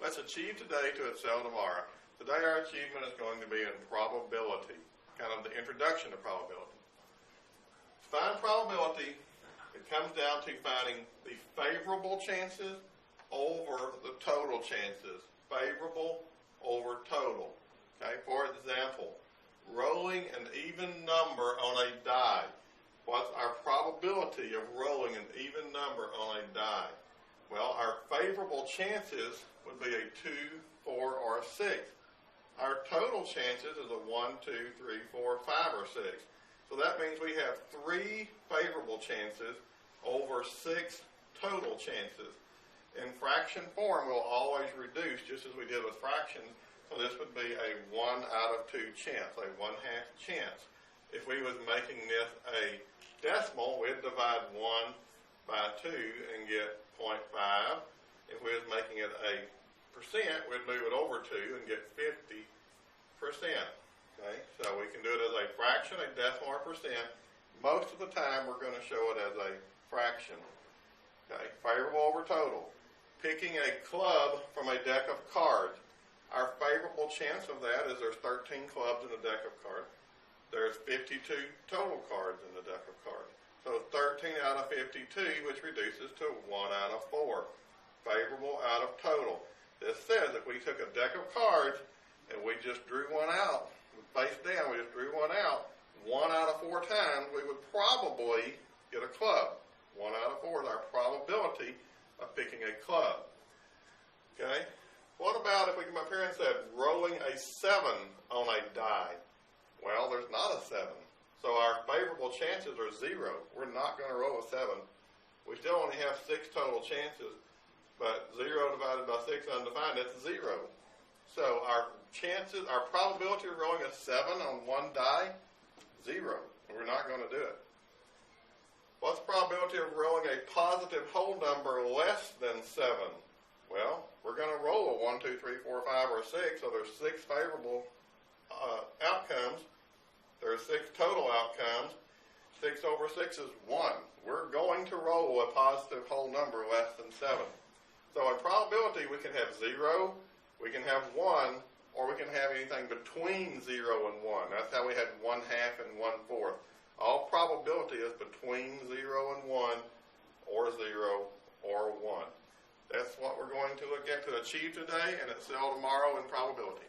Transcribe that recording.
Let's achieve today to excel tomorrow. Today our achievement is going to be in probability, kind of the introduction to probability. To find probability, it comes down to finding the favorable chances over the total chances. Favorable over total. Okay, for example, rolling an even number on a die. What's our probability of rolling an even number on a die? Well, our favorable chances would be a 2, 4, or a 6. Our total chances is a 1, 2, 3, 4, 5, or 6. So that means we have 3 favorable chances over 6 total chances. In fraction form, we'll always reduce just as we did with fractions. So this would be a 1 out of 2 chance, a 1/2 chance. If we was making this a decimal, we'd divide 1 by 2 and get 0.5. If we was making it a percent, we'd move it over 2 and get 50%. Okay, so we can do it as a fraction, a decimal, or percent. Most of the time, we're going to show it as a fraction. Okay, favorable over total. Picking a club from a deck of cards. Our favorable chance of that is there's 13 clubs in the deck of cards. There's 52 total cards in the deck of cards. So 13 out of 52, which reduces to 1 out of 4. Favorable out of total. This says if we took a deck of cards and we just drew one out, face down, we just drew one out, 1 out of 4 times, we would probably get a club. 1 out of 4 is our probability of picking a club. Okay? What about if we come up here and said rolling a 7 on a die? Well, there's not a 7. So our favorable chances are 0. We're not going to roll a 7. We still only have 6 total chances, but 0 divided by 6 undefined, that's 0. So our chances, our probability of rolling a 7 on one die, 0. We're not going to do it. What's the probability of rolling a positive whole number less than 7? Well, we're going to roll a 1, 2, 3, 4, 5, or 6, so there's 6 favorable outcomes. There's 6 total outcomes. 6 over 6 is 1. We're going to roll a positive whole number less than 7. So in probability, we can have 0, we can have 1, or we can have anything between 0 and 1. That's how we had 1/2 and 1/4. All probability is between 0 and 1, or 0 or 1. That's what we're going to look at to achieve today and excel tomorrow in probability.